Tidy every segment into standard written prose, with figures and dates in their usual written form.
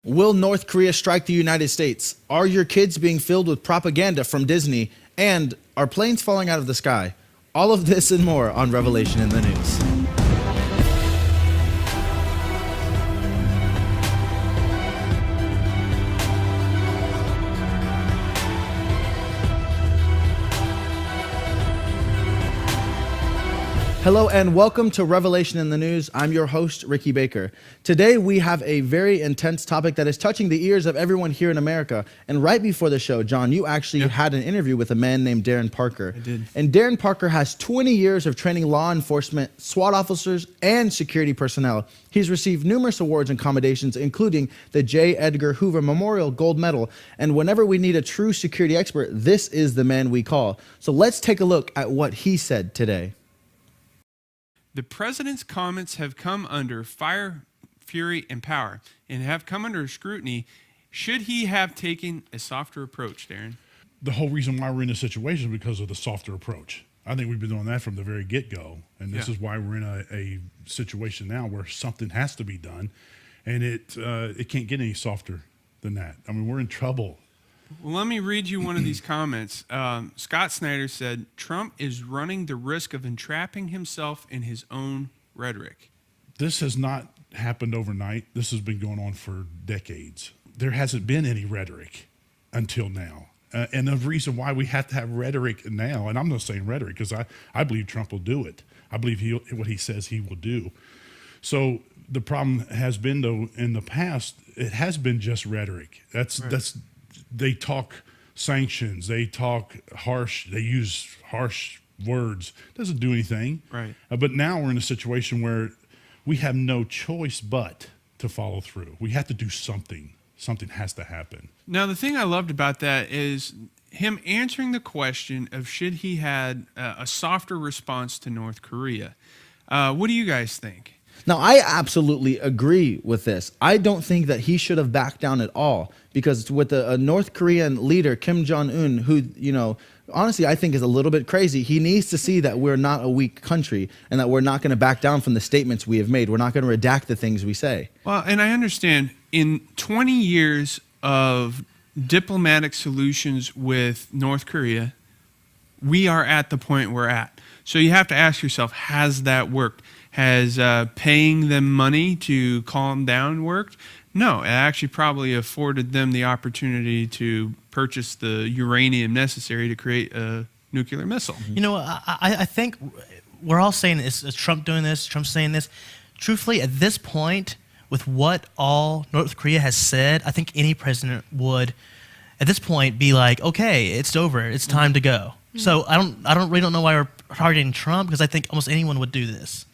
Will North Korea strike the United States? Are your kids being filled with propaganda from Disney? And are planes falling out of the sky? All of this and more on Revelation in the News. Hello and welcome to Revelation in the News. I'm your host, Ricky Baker. Today we have a very intense topic that is touching the ears of everyone here in America. And right before the show, John, you actually had an interview with a man named Darren Parker. I did. And Darren Parker has 20 years of training law enforcement, SWAT officers, and security personnel. He's received numerous awards and commendations, including the J. Edgar Hoover Memorial Gold Medal. And whenever we need a true security expert, this is the man we call. So let's take a look at what he said today. The president's comments have come under fire, fury, and power, and have come under scrutiny. Should he have taken a softer approach, Darren? The whole reason why we're in this situation is because of the softer approach. I think we've been doing that from the very get-go, and this is why we're in a situation now where something has to be done, and it can't get any softer than that. I mean, we're in trouble. Well, let me read you one of these comments. Scott Snyder said, Trump is running the risk of entrapping himself in his own rhetoric. This has not happened overnight. This has been going on for decades. There hasn't been any rhetoric until now. And the reason why we have to have rhetoric now, and I'm not saying rhetoric because I believe Trump will do it. I believe what he says he will do. So the problem has been, though, in the past, it has been just rhetoric. They talk sanctions, they use harsh words. Doesn't do anything. Right. But now we're in a situation where we have no choice but to follow through. We have to do something. Something has to happen. Now, the thing I loved about that is him answering the question of should he had a softer response to North Korea. What do you guys think? Now, I absolutely agree with this. I don't think that he should have backed down at all because with a North Korean leader, Kim Jong-un, who, honestly, I think is a little bit crazy. He needs to see that we're not a weak country and that we're not going to back down from the statements we have made. We're not going to redact the things we say. Well, and I understand in 20 years of diplomatic solutions with North Korea, we are at the point we're at. So you have to ask yourself, has that worked? Has paying them money to calm down worked? No, it actually probably afforded them the opportunity to purchase the uranium necessary to create a nuclear missile. You know, I think we're all saying, is Trump doing this? Trump's saying this. Truthfully, at this point, with what all North Korea has said, I think any president would, at this point, be like, okay, it's over. It's time to go. So I really don't know why we're targeting Trump, because I think almost anyone would do this.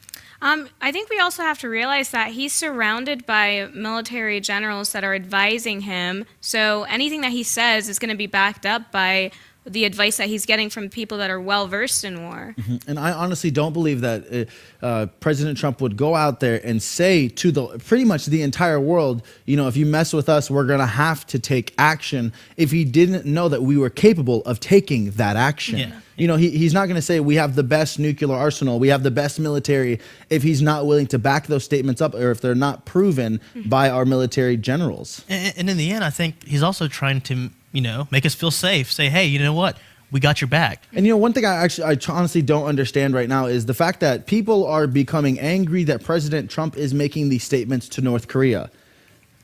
I think we also have to realize that he's surrounded by military generals that are advising him. So anything that he says is going to be backed up by the advice that he's getting from people that are well-versed in war. And I honestly don't believe that President Trump would go out there and say to pretty much the entire world, if you mess with us, we're going to have to take action, if he didn't know that we were capable of taking that action. Yeah. He's not going to say we have the best nuclear arsenal, we have the best military, if he's not willing to back those statements up or if they're not proven by our military generals. And in the end, I think he's also trying to, make us feel safe. Say, hey, you know what? We got your back. And one thing I honestly don't understand right now is the fact that people are becoming angry that President Trump is making these statements to North Korea.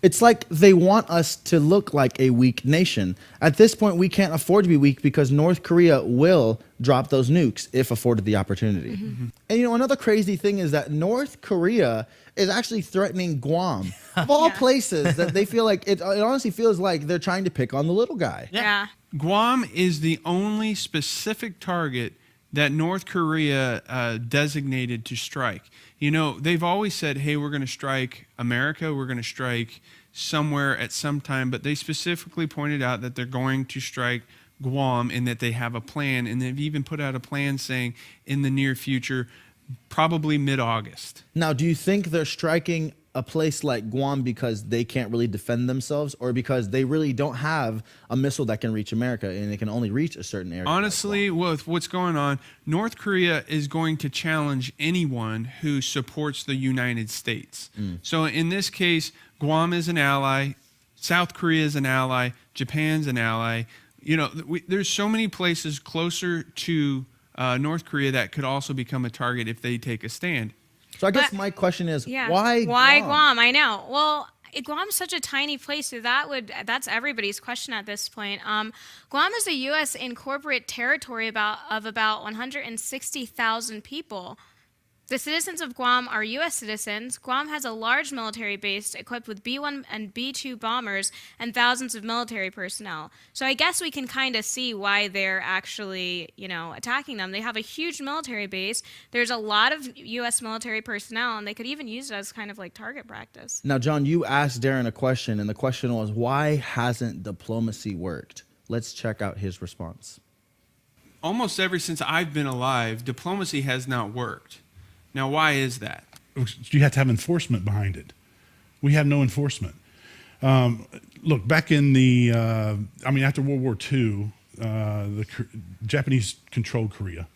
It's like they want us to look like a weak nation. At this point, we can't afford to be weak because North Korea will drop those nukes if afforded the opportunity. And another crazy thing is that North Korea is actually threatening Guam. Of all places that they feel like, it honestly feels like they're trying to pick on the little guy. Yeah. Guam is the only specific target that North Korea designated to strike. They've always said, hey, we're going to strike America, we're going to strike somewhere at some time, but they specifically pointed out that they're going to strike Guam and that they have a plan, and they've even put out a plan saying in the near future, probably mid-August. Now, do you think they're striking a place like Guam because they can't really defend themselves, or because they really don't have a missile that can reach America and it can only reach a certain area? Honestly, with what's going on, North Korea is going to challenge anyone who supports the United States. So in this case, Guam is an ally. South Korea is an ally. Japan's an ally. You know, there's so many places closer to North Korea that could also become a target if they take a stand. So I guess my question is, Yeah. why Guam? I know. Well, Guam's such a tiny place, so that's everybody's question at this point. Guam is a U.S. incorporate territory of about 160,000 people. The citizens of Guam are U.S. citizens. Guam has a large military base equipped with B-1 and B-2 bombers and thousands of military personnel. So I guess we can kind of see why they're actually, attacking them. They have a huge military base. There's a lot of U.S. military personnel, and they could even use it as kind of like target practice. Now, John, you asked Darren a question, and the question was, why hasn't diplomacy worked? Let's check out his response. Almost ever since I've been alive, diplomacy has not worked. Now, why is that? You have to have enforcement behind it. We have no enforcement. Look, back in the, after World War II, the Japanese controlled Korea.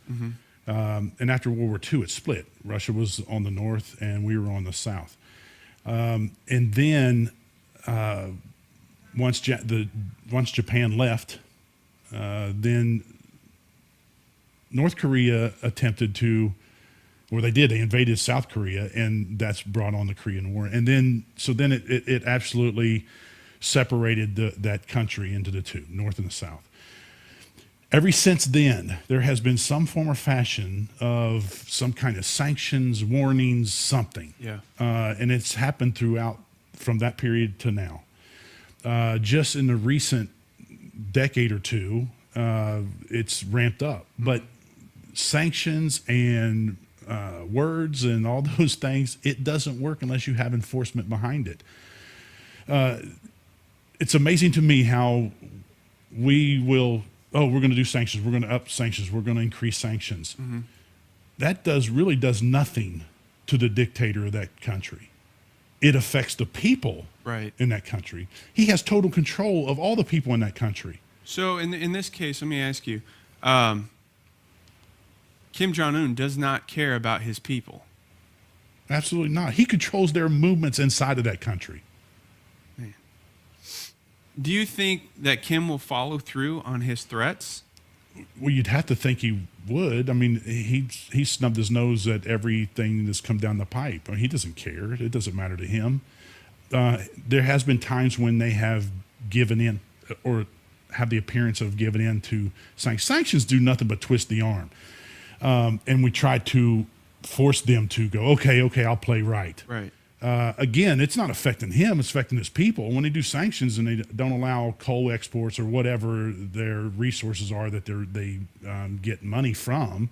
And after World War II, it split. Russia was on the north and we were on the south. And then once Japan left, then North Korea attempted to, or they did, they invaded South Korea, and that's brought on the Korean War. And then, it absolutely separated that country into the two, North and the South. Ever since then, there has been some form or fashion of some kind of sanctions, warnings, something. Yeah. And it's happened throughout from that period to now. Just in the recent decade or two, it's ramped up. But sanctions and words and all those things, it doesn't work unless you have enforcement behind it. It's amazing to me how we will, we're going to do sanctions, we're going to up sanctions, we're going to increase sanctions. That really does nothing to the dictator of that country. It affects the people in that country. He has total control of all the people in that country. So in this case, let me ask you, Kim Jong-un does not care about his people. Absolutely not. He controls their movements inside of that country. Man. Do you think that Kim will follow through on his threats? Well, you'd have to think he would. I mean, he snubbed his nose at everything that's come down the pipe. I mean, he doesn't care. It doesn't matter to him. There has been times when they have given in or have the appearance of giving in to sanctions. Sanctions do nothing but twist the arm. And we try to force them to go, okay, I'll play right. Right. Again, it's not affecting him, it's affecting his people. When they do sanctions and they don't allow coal exports or whatever their resources are that they get money from,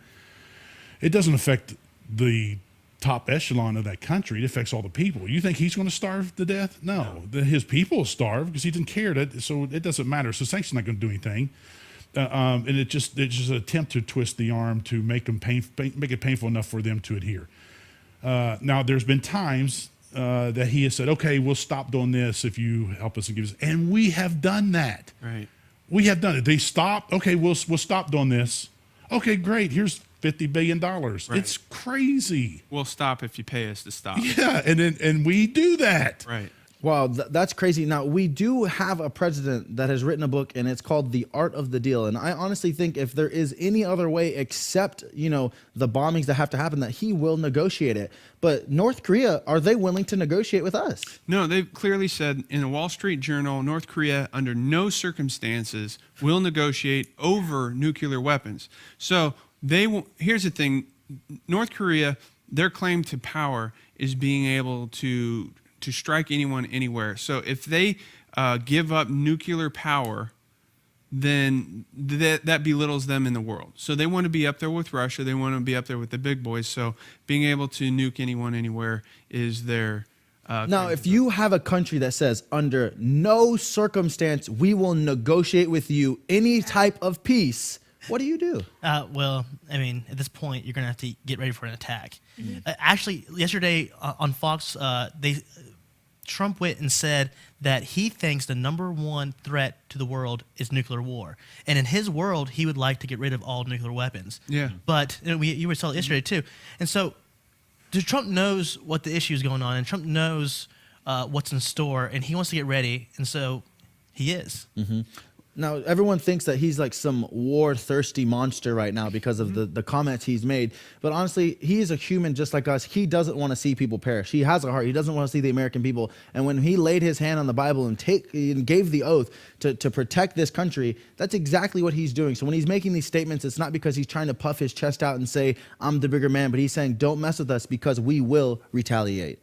it doesn't affect the top echelon of that country. It affects all the people. You think he's going to starve to death? No. His people will starve because he didn't care. So it doesn't matter. So sanctions not going to do anything. And it's just an attempt to twist the arm to make it painful enough for them to adhere. Now, there's been times that he has said, okay, we'll stop doing this if you help us and give us. And we have done that. Right. We have done it. They stopped. Okay, we'll stop doing this. Okay, great. Here's $50 billion. Right. It's crazy. We'll stop if you pay us to stop. Yeah, and we do that. Right. Wow, that's crazy. Now, we do have a president that has written a book, and it's called The Art of the Deal. And I honestly think if there is any other way except, the bombings that have to happen, that he will negotiate it. But North Korea, are they willing to negotiate with us? No, they've clearly said in the Wall Street Journal, North Korea, under no circumstances, will negotiate over nuclear weapons. So here's the thing. North Korea, their claim to power is being able to strike anyone anywhere. So if they give up nuclear power, then that belittles them in the world. So they want to be up there with Russia. They want to be up there with the big boys. So being able to nuke anyone anywhere is their now, if you have a country that says under no circumstance we will negotiate with you any type of peace, what do you do? Well, I mean, at this point, you're going to have to get ready for an attack. Actually, yesterday on Fox, Trump went and said that he thinks the #1 threat to the world is nuclear war. And in his world, he would like to get rid of all nuclear weapons. Yeah. But you were told yesterday, too. And so Trump knows what the issue is going on, and Trump knows what's in store, and he wants to get ready, and so he is. Now, everyone thinks that he's like some war-thirsty monster right now because of the comments he's made. But honestly, he is a human just like us. He doesn't want to see people perish. He has a heart. He doesn't want to see the American people. And when he laid his hand on the Bible and gave the oath to protect this country, that's exactly what he's doing. So when he's making these statements, it's not because he's trying to puff his chest out and say, I'm the bigger man, but he's saying, don't mess with us because we will retaliate.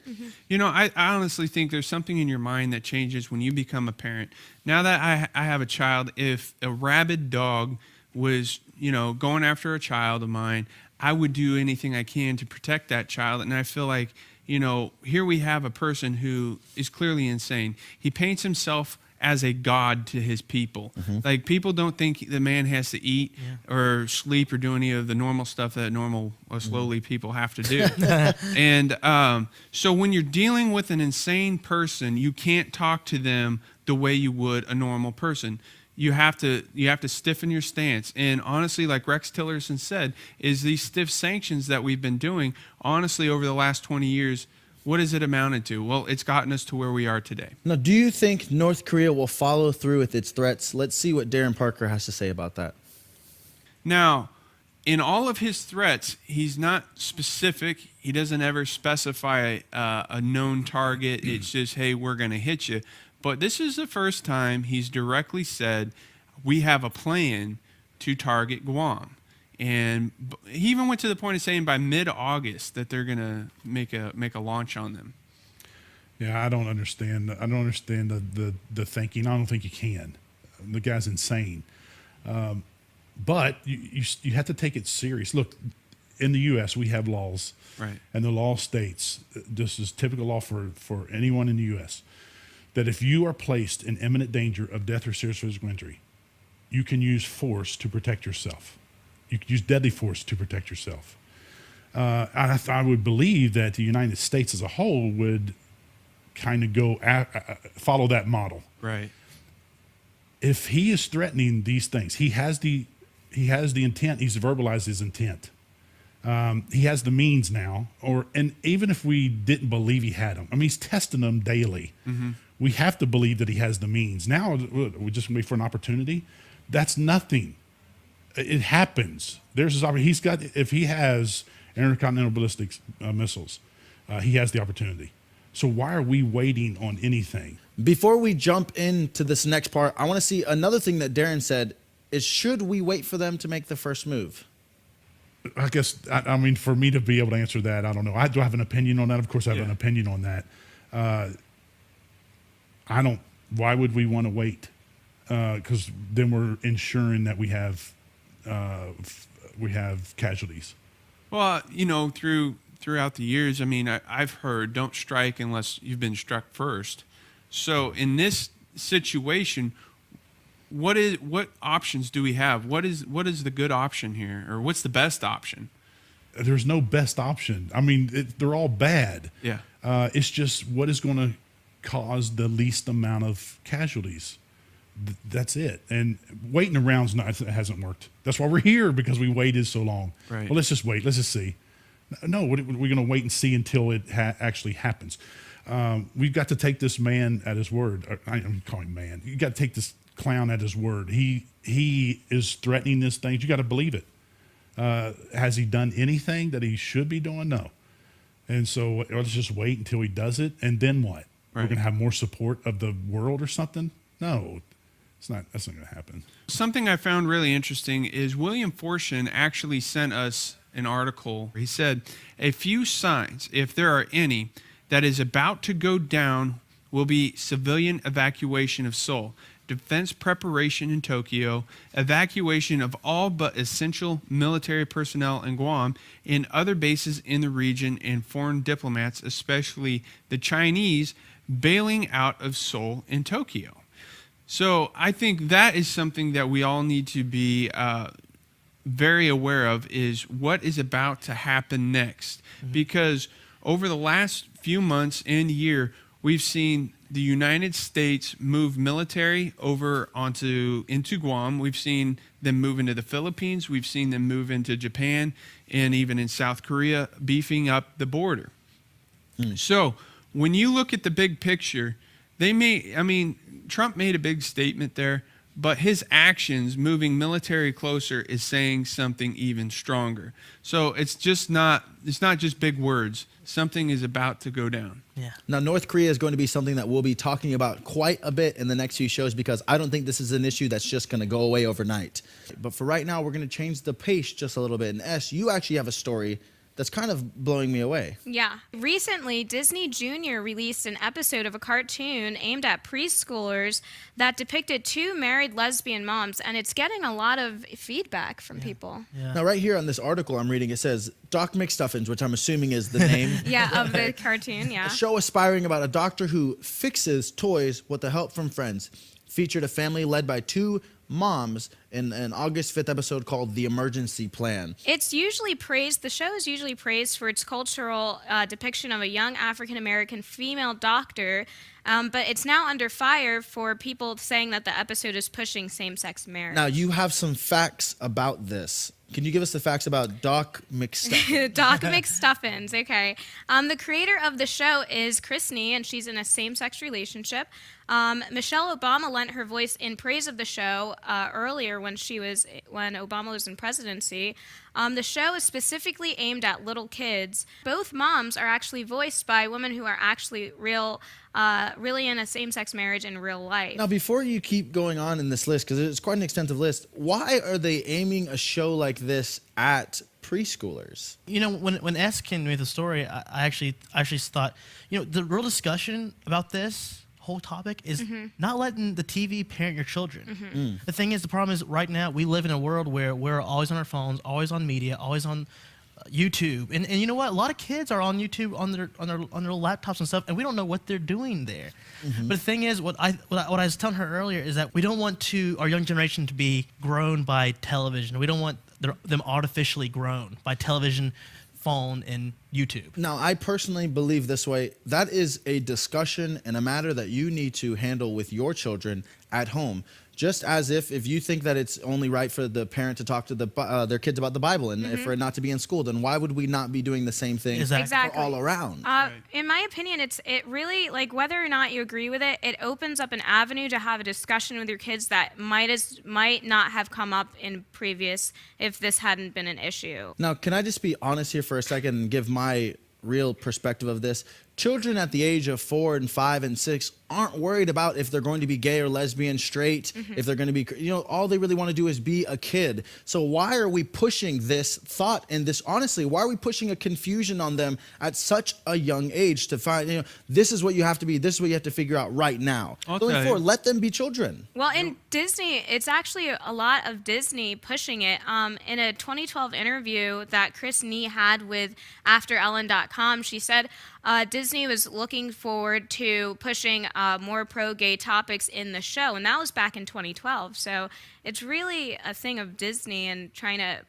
You know, I honestly think there's something in your mind that changes when you become a parent. Now that I have a child, if a rabid dog was, going after a child of mine, I would do anything I can to protect that child. And I feel like, here we have a person who is clearly insane. He paints himself as a god to his people. Like, people don't think the man has to eat or sleep or do any of the normal stuff that normal or slowly people have to do. And so when you're dealing with an insane person, you can't talk to them the way you would a normal person. You have to stiffen your stance. And honestly, like Rex Tillerson said, is these stiff sanctions that we've been doing, honestly, over the last 20 years, what has it amounted to? Well, it's gotten us to where we are today. Now, do you think North Korea will follow through with its threats? Let's see what Darren Parker has to say about that. Now, in all of his threats, he's not specific. He doesn't ever specify a known target. It's just, hey, we're going to hit you. But this is the first time he's directly said, we have a plan to target Guam. And he even went to the point of saying by mid-August that they're going to make a launch on them. Yeah, I don't understand. I don't understand the thinking. I don't think you can. The guy's insane. But you have to take it serious. Look, in the U.S., we have laws. Right. And the law states, this is typical law for anyone in the U.S., that if you are placed in imminent danger of death or serious physical injury, you can use force to protect yourself. You can use deadly force to protect yourself. I would believe that the United States as a whole would kind of follow that model. Right. If he is threatening these things, he has the intent. He's verbalized his intent. He has the means now, and even if we didn't believe he had them, I mean, he's testing them daily. We have to believe that he has the means. Now we're just going to wait for an opportunity. That's nothing. It happens. There's his opportunity. If he has intercontinental ballistic missiles, he has the opportunity. So why are we waiting on anything? Before we jump into this next part, I want to see another thing that Darren said is, should we wait for them to make the first move? I guess, I mean, for me to be able to answer that, I don't know. Do I have an opinion on that? Of course I have an opinion on that. Why would we want to wait? Because then we're ensuring that we have casualties. Well, throughout the years, I mean, I've heard don't strike unless you've been struck first. So in this situation, what options do we have? What is the good option here, or what's the best option? There's no best option. I mean, they're all bad. Yeah. It's just what is going to cause the least amount of casualties. That's it. And waiting around hasn't worked. That's why we're here, because we waited so long. Right. Well, let's just wait. Let's just see. No, we're going to wait and see until it actually happens. We've got to take this man at his word. I'm calling him man. You got to take this clown at his word. He is threatening this thing. You got to believe it. Has he done anything that he should be doing? No. And so let's just wait until he does it. And then what? Right. We're going to have more support of the world or something? No, that's not going to happen. Something I found really interesting is William Fortune actually sent us an article. He said, a few signs, if there are any, that is about to go down will be civilian evacuation of Seoul, defense preparation in Tokyo, evacuation of all but essential military personnel in Guam and other bases in the region, and foreign diplomats, especially the Chinese, bailing out of Seoul and Tokyo. So I think that is something that we all need to be very aware of, is what is about to happen next. Because over the last few months and year, we've seen the United States move military over into Guam. We've seen them move into the Philippines. We've seen them move into Japan, and even in South Korea, beefing up the border. So when you look at the big picture, Trump made a big statement there, but his actions moving military closer is saying something even stronger. So it's not just big words. Something is about to go down. Yeah. Now, North Korea is going to be something that we'll be talking about quite a bit in the next few shows, because I don't think this is an issue that's just going to go away overnight. But for right now, we're going to change the pace just a little bit. And S, you actually have a story that's kind of blowing me away. Yeah. Recently, Disney Junior released an episode of a cartoon aimed at preschoolers that depicted two married lesbian moms, and it's getting a lot of feedback from people. Yeah. Now, right here on this article I'm reading, it says Doc McStuffins, which I'm assuming is the name. Yeah, of the cartoon, yeah. A show aspiring about a doctor who fixes toys with the help from friends. Featured a family led by two moms in an August 5th episode called The Emergency Plan. It's usually praised, the show is usually praised for its cultural depiction of a young African-American female doctor, but it's now under fire for people saying that the episode is pushing same-sex marriage. Now, you have some facts about this. Can you give us the facts about Doc McStuffins? Doc McStuffins, okay. The creator of the show is Chris Nee, and she's in a same-sex relationship. Michelle Obama lent her voice in praise of the show earlier when Obama was in presidency. The show is specifically aimed at little kids. Both moms are actually voiced by women who are actually really in a same-sex marriage in real life. Now, before you keep going on in this list, because it's quite an extensive list, why are they aiming a show like this at preschoolers? You know, when S came to me with the story, I actually thought, you know, the real discussion about this whole topic is not letting the TV parent your children. The thing is, the problem is right now we live in a world where we're always on our phones, always on media, always on YouTube, and you know what? A lot of kids are on YouTube on their laptops and stuff, and we don't know what they're doing there. But the thing is, what I was telling her earlier is that we don't want our young generation to be grown by television. We don't want them artificially grown by television, phone, and YouTube. Now, I personally believe this way. That is a discussion and a matter that you need to handle with your children at home. Just as if you think that it's only right for the parent to talk to their kids about the Bible and for it not to be in school, then why would we not be doing the same thing Exactly. all around? In my opinion, it really, like, whether or not you agree with it, it opens up an avenue to have a discussion with your kids that might not have come up in previous if this hadn't been an issue. Now, can I just be honest here for a second and give my real perspective of this? Children at the age of 4 and 5 and 6 aren't worried about if they're going to be gay or lesbian, straight, if they're going to be, all they really want to do is be a kid. So why are we pushing this thought and this, honestly, why are we pushing a confusion on them at such a young age to find, this is what you have to be, this is what you have to figure out right now. Going forward, let them be children. Well, in Disney, it's actually a lot of Disney pushing it. In a 2012 interview that Chris Nee had with AfterEllen.com, she said Disney was looking forward to pushing more pro-gay topics in the show, and that was back in 2012. So it's really a thing of Disney and trying to,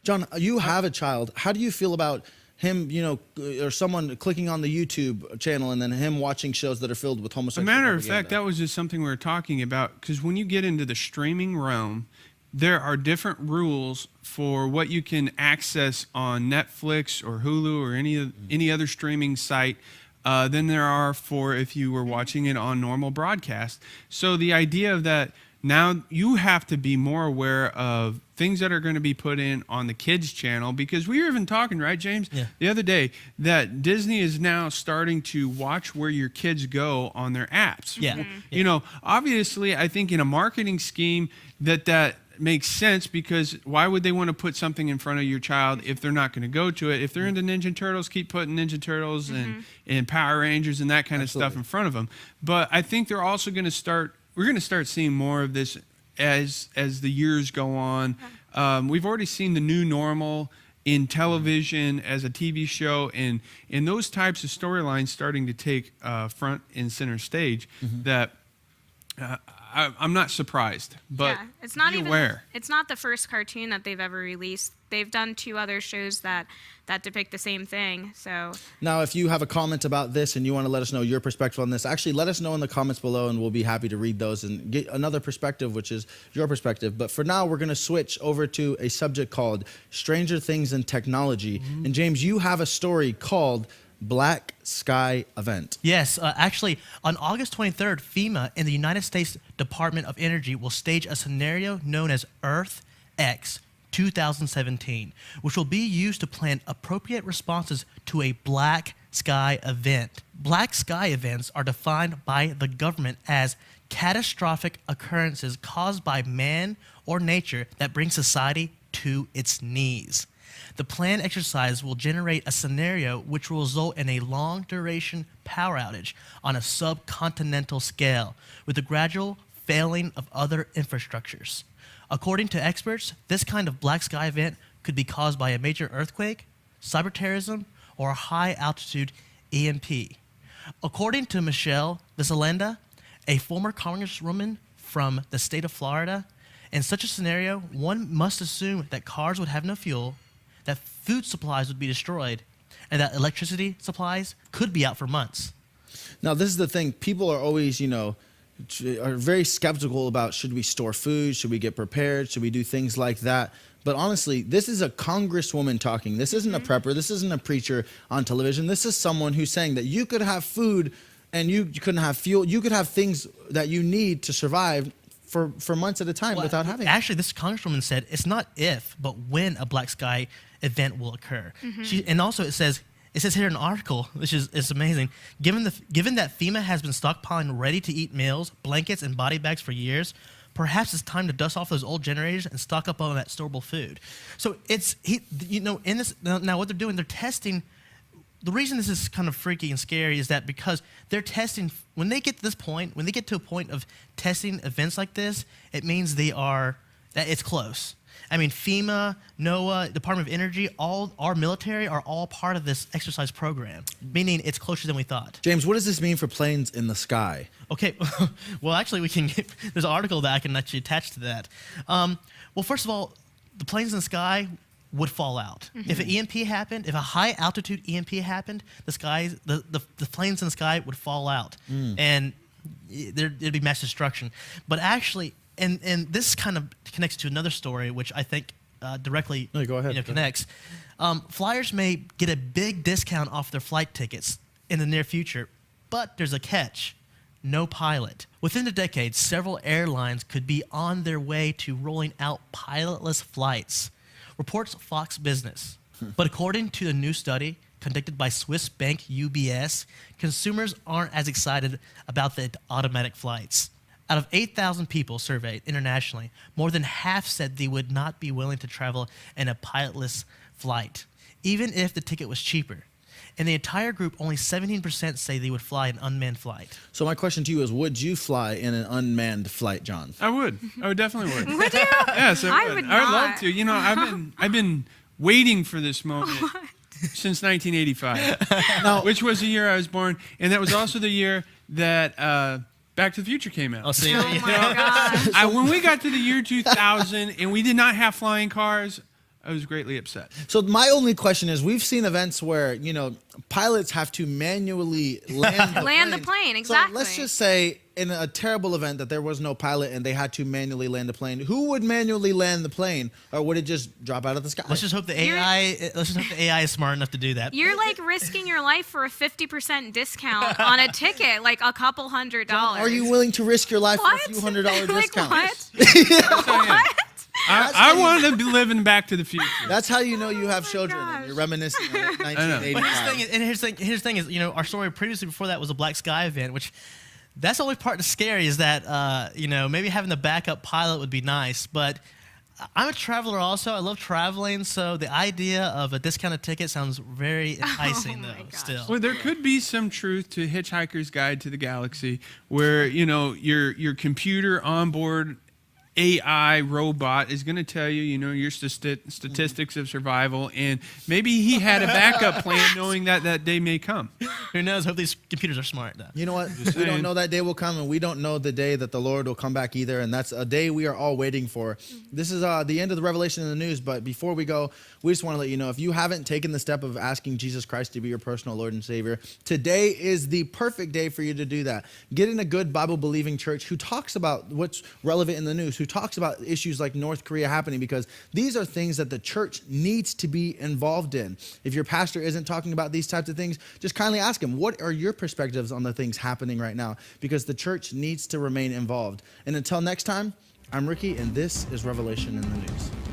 John, you have a child. How do you feel about him, or someone clicking on the YouTube channel and then him watching shows that are filled with homosexual As a matter of propaganda? fact, that was just something we were talking about, because when you get into the streaming realm, there are different rules for what you can access on Netflix or Hulu or any other streaming site than there are for if you were watching it on normal broadcast. So the idea of that, now you have to be more aware of things that are going to be put in on the kids channel, because we were even talking, right, James, the other day, that Disney is now starting to watch where your kids go on their apps. Obviously, I think in a marketing scheme that makes sense, because why would they want to put something in front of your child if they're not going to go to it? If they're into Ninja Turtles, keep putting Ninja Turtles and Power Rangers and that kind of stuff in front of them. But I think they're also going to start, we're going to start seeing more of this as the years go on. We've already seen the new normal in television as a TV show, and in those types of storylines starting to take front and center stage, that I'm not surprised, but it's not be even aware. It's not the first cartoon that they've ever released. They've done 2 other shows that depict the same thing. So now, if you have a comment about this and you want to let us know your perspective on this, actually let us know in the comments below, and we'll be happy to read those and get another perspective, which is your perspective. But for now, we're going to switch over to a subject called Stranger Things and Technology. And James, you have a story called black sky event. Yes, actually, on August 23rd, FEMA and the United States Department of Energy will stage a scenario known as Earth X 2017, which will be used to plan appropriate responses to a black sky event. Black sky events are defined by the government as catastrophic occurrences caused by man or nature that bring society to its knees. The planned exercise will generate a scenario which will result in a long-duration power outage on a subcontinental scale, with a gradual failing of other infrastructures. According to experts, this kind of black sky event could be caused by a major earthquake, cyber terrorism, or a high-altitude EMP. According to Michelle Visalenda, a former congresswoman from the state of Florida, in such a scenario, one must assume that cars would have no fuel, that food supplies would be destroyed, and that electricity supplies could be out for months. Now, this is the thing. People are always, are very skeptical about, should we store food? Should we get prepared? Should we do things like that? But honestly, this is a congresswoman talking. This isn't a prepper. This isn't a preacher on television. This is someone who's saying that you could have food and you couldn't have fuel. You could have things that you need to survive for months at a time without having it. Actually, this congresswoman said it's not if, but when a black sky event will occur. And also it says here in an article, which is amazing, given that FEMA has been stockpiling ready-to-eat meals, blankets, and body bags for years, perhaps it's time to dust off those old generators and stock up on that storable food. So in this, now what they're doing, they're testing. The reason this is kind of freaky and scary is that because they're testing, when they get to this point, when they get to a point of testing events like this, it means that it's close. I mean, FEMA, NOAA, Department of Energy, all our military are all part of this exercise program, meaning it's closer than we thought. James, what does this mean for planes in the sky? Okay, well, actually, there's an article that I can actually attach to that. Well, first of all, the planes in the sky would fall out. If an EMP happened, if a high altitude EMP happened, the planes in the sky would fall out, and there'd be mass destruction. But actually, and this kind of connects to another story, which I think directly connects. Flyers may get a big discount off their flight tickets in the near future, but there's a catch. No pilot. Within a decade, several airlines could be on their way to rolling out pilotless flights, reports Fox Business. But according to a new study conducted by Swiss bank UBS, consumers aren't as excited about the automatic flights. Out of 8,000 people surveyed internationally, more than half said they would not be willing to travel in a pilotless flight, even if the ticket was cheaper. In the entire group, only 17% say they would fly an unmanned flight. So my question to you is, would you fly in an unmanned flight, John? I would. I would definitely would. Would you? Yes, I would. would I would love not. to. I've been waiting for this moment since 1985, which was the year I was born, and that was also the year that Back to the Future came out. Oh, see, Oh my gosh. When we got to the year 2000 and we did not have flying cars, I was greatly upset. So my only question is, we've seen events where, pilots have to manually land Land the plane, exactly. So let's just say in a terrible event that there was no pilot and they had to manually land the plane. Who would manually land the plane, or would it just drop out of the sky? Let's just hope the AI is smart enough to do that. You're like risking your life for a 50% discount on a ticket, like a couple $100. Are you willing to risk your life What? for a few $100 Like discount? what? What? I want to be living Back to the Future. That's how you know you have my children. gosh. And you're reminiscing of But 1985. here's the thing is, our story previously before that was a black sky event, which that's the only part that's scary is that, maybe having the backup pilot would be nice. But I'm a traveler also. I love traveling. So the idea of a discounted ticket sounds very enticing, my though, gosh. still. Well, there could be some truth to Hitchhiker's Guide to the Galaxy, where your computer onboard AI robot is going to tell you, your statistics of survival, and maybe he had a backup plan, knowing that day may come. Who knows? Hope these computers are smart, though. You know what? We don't know that day will come, and we don't know the day that the Lord will come back either, and that's a day we are all waiting for. This is the end of the revelation in the news, but before we go, we just want to let you know, if you haven't taken the step of asking Jesus Christ to be your personal Lord and Savior, today is the perfect day for you to do that. Get in a good Bible-believing church who talks about what's relevant in the news, who talks about issues like North Korea happening, because these are things that the church needs to be involved in. If your pastor isn't talking about these types of things, just kindly ask him, what are your perspectives on the things happening right now? Because the church needs to remain involved. And until next time, I'm Ricky, and this is Revelation in the News.